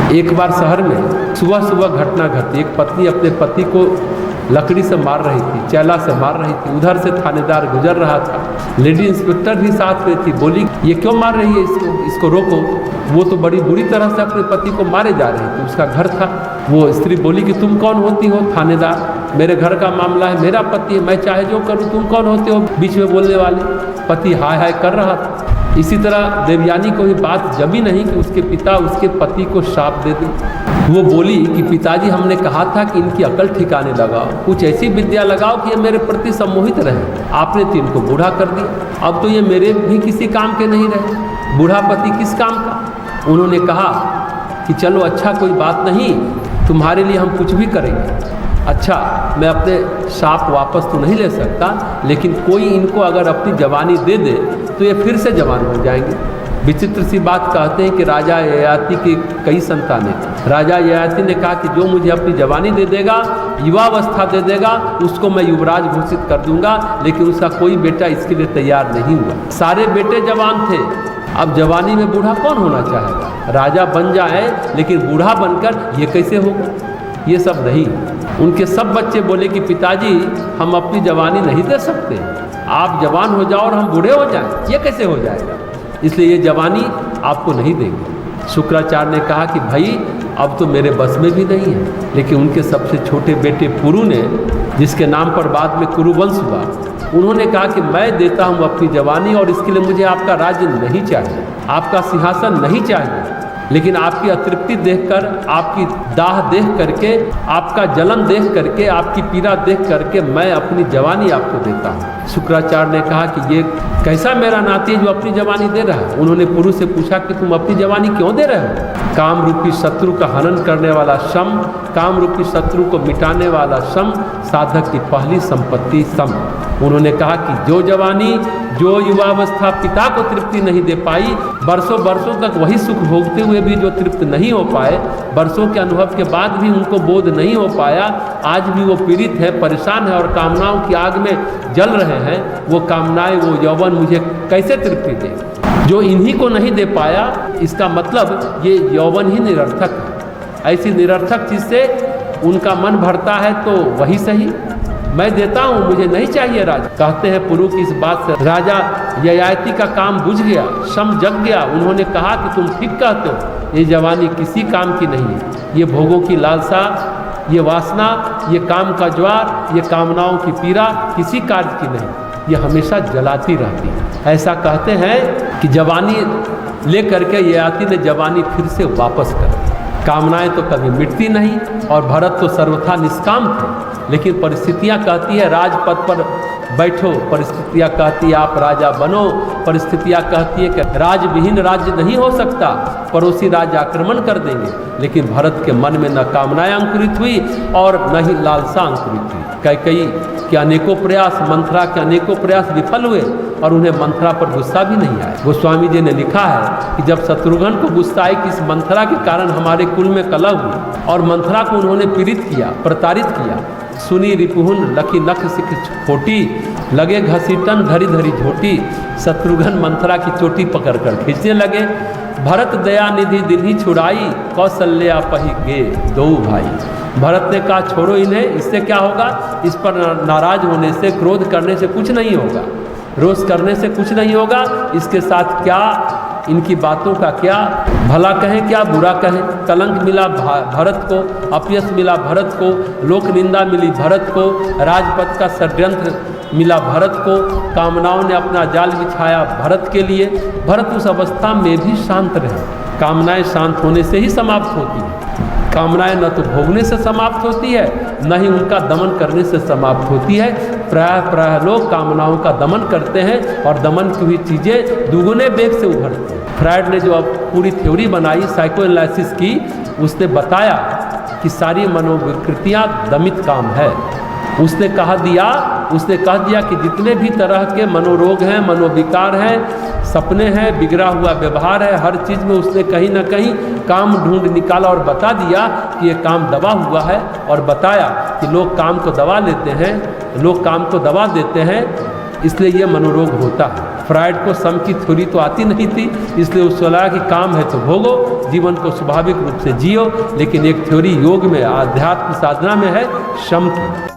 एक बार शहर में सुबह सुबह घटना घटी। एक पत्नी अपने पति को लकड़ी से मार रही थी, चैला से मार रही थी। उधर से थानेदार गुजर रहा था, लेडी इंस्पेक्टर भी साथ में थी। बोली ये क्यों मार रही है, इसको रोको। वो तो बड़ी बुरी तरह से अपने पति को मारे जा रही थी, उसका घर था। वो स्त्री बोली कि तुम कौन होती हो? थानेदार, मेरे घर का मामला है, मेरा पति है, मैं चाहे जो करूँ, तुम कौन होते हो बीच में बोलने वाले? पति हाय हाय कर रहा था। इसी तरह देवयानी को भी बात जमी नहीं कि उसके पिता उसके पति को शाप दे दें। वो बोली कि पिताजी, हमने कहा था कि इनकी अकल ठिकाने लगाओ, कुछ ऐसी विद्या लगाओ कि ये मेरे प्रति सम्मोहित रहे। आपने तो इनको बूढ़ा कर दिया, अब तो ये मेरे भी किसी काम के नहीं रहे। बूढ़ा पति किस काम का? उन्होंने कहा कि चलो अच्छा, कोई बात नहीं, तुम्हारे लिए हम कुछ भी करेंगे। अच्छा, मैं अपने शाप वापस तो नहीं ले सकता, लेकिन कोई इनको अगर अपनी जवानी दे दे तो ये फिर से जवान हो जाएंगे। विचित्र सी बात कहते हैं कि राजा ययाति की कई संतानें थी। राजा ययाति ने कहा कि जो मुझे अपनी जवानी दे देगा, युवावस्था दे देगा, उसको मैं युवराज घोषित कर दूंगा। लेकिन उसका कोई बेटा इसके लिए तैयार नहीं हुआ। सारे बेटे जवान थे, अब जवानी में बूढ़ा कौन होना चाहेगा? राजा बन जाए लेकिन बूढ़ा बनकर ये कैसे होगा? ये सब नहीं। उनके सब बच्चे बोले कि पिताजी, हम अपनी जवानी नहीं दे सकते, आप जवान हो जाओ और हम बूढ़े हो जाएं, ये कैसे हो जाएगा? इसलिए ये जवानी आपको नहीं देंगे। शुक्राचार्य ने कहा कि भाई अब तो मेरे बस में भी नहीं है। लेकिन उनके सबसे छोटे बेटे पुरु ने, जिसके नाम पर बाद में कुरुवंश हुआ, उन्होंने कहा कि मैं देता हूँ अपनी जवानी और इसके लिए मुझे आपका राज्य नहीं चाहिए, आपका सिंहासन नहीं चाहिए, लेकिन आपकी अतृप्ति देखकर, आपकी दाह देख करके, आपका जलन देख करके, आपकी पीड़ा देख करके मैं अपनी जवानी आपको देता हूँ। शुक्राचार्य ने कहा कि ये कैसा मेरा नाती है जो अपनी जवानी दे रहा है? उन्होंने पुरु से पूछा कि तुम अपनी जवानी क्यों दे रहे हो? काम रूपी शत्रु का हनन करने वाला शम, काम रूपी शत्रु को मिटाने वाला शम, साधक की पहली संपत्ति सम। उन्होंने कहा कि जो जवानी, जो युवावस्था पिता को तृप्ति नहीं दे पाई, बरसों बरसों तक वही सुख भोगते हुए भी जो तृप्त नहीं हो पाए, बरसों के अनुभव के बाद भी उनको बोध नहीं हो पाया, आज भी वो पीड़ित है, परेशान है और कामनाओं की आग में जल रहे हैं। वो कामनाएं, वो यौवन मुझे कैसे तृप्ति दे? जो इन्हीं को नहीं दे पाया, इसका मतलब ये यौवन ही निरर्थक है। ऐसी निरर्थक चीज से उनका मन भरता है तो वही सही, मैं देता हूँ, मुझे नहीं चाहिए राजा। कहते हैं पुरु की इस बात से राजा ययाति का काम बुझ गया, शम जग गया। उन्होंने कहा कि तुम ठीक कहते हो, ये जवानी किसी काम की नहीं है। ये भोगों की लालसा, ये वासना, ये काम का ज्वार, ये कामनाओं की पीड़ा किसी कार्य की नहीं, ये हमेशा जलाती रहती है। ऐसा कहते हैं कि जवानी ले करके ययाति ने जवानी फिर से वापस कर दी। कामनाएं तो कभी मिटती नहीं और भरत तो सर्वथा निष्काम थे। लेकिन परिस्थितियां कहती है राजपद पर बैठो, परिस्थितियां कहती है आप राजा बनो, परिस्थितियां कहती है कि राज विहीन राज्य नहीं हो सकता, पड़ोसी राज्य आक्रमण कर देंगे। लेकिन भरत के मन में न कामनाएं अंकुरित हुई और न ही लालसा अंकुरित हुई। कैकेयी के अनेकों प्रयास, मंथरा के अनेकों प्रयास विफल हुए और उन्हें मंथरा पर गुस्सा भी नहीं आया। गोस्वामी जी ने लिखा है कि जब शत्रुघ्न को गुस्सा आई कि इस मंथरा के कारण हमारे कुल में कलह हुई और मंथरा को उन्होंने पीड़ित किया, प्रताड़ित किया, सुनी रिपुहुन लखी नख सिख खोटी, लगे घसीटन धरी धरी झोटी, शत्रुघ्न मंथरा की चोटी पकड़कर खींचने लगे। भरत दया निधि दिल्ही छुड़ाई, कौशल्या पही गे दो भाई। भरत ने कहा छोड़ो इन्हें, इससे क्या होगा? इस पर नाराज होने से, क्रोध करने से कुछ नहीं होगा, रोष करने से कुछ नहीं होगा। इसके साथ क्या, इनकी बातों का क्या, भला कहें क्या बुरा कहें। कलंक मिला भरत को, अपयश मिला भरत को, लोक निंदा मिली भरत को, राजपथ का षड्यंत्र मिला भरत को, कामनाओं ने अपना जाल बिछाया भरत के लिए। भरत उस अवस्था में भी शांत रहे। कामनाएं शांत होने से ही समाप्त होती हैं। कामनाएं न तो भोगने से समाप्त होती है, न ही उनका दमन करने से समाप्त होती है। प्रायः लोग कामनाओं का दमन करते हैं और दमन की हुई चीज़ें दुगुने वेग से उभरती हैं। फ्रायड ने जो अब पूरी थ्योरी बनाई साइको एनालिसिस की, उसने बताया कि सारी मनोविकृतियाँ दमित काम है। उसने कह दिया कि जितने भी तरह के मनोरोग हैं, मनोविकार हैं, सपने हैं, बिगड़ा हुआ व्यवहार है, हर चीज़ में उसने कहीं ना कहीं काम ढूंढ निकाला और बता दिया कि ये काम दबा हुआ है। और बताया कि लोग काम को दबा लेते हैं, लोग काम को दबा देते हैं, इसलिए ये मनोरोग होता है। फ्रायड को सम की थ्योरी तो आती नहीं थी, इसलिए उसको लगा कि काम है तो भोगो, जीवन को स्वाभाविक रूप से जियो। लेकिन एक थ्योरी योग में, आध्यात्म साधना में है शम की।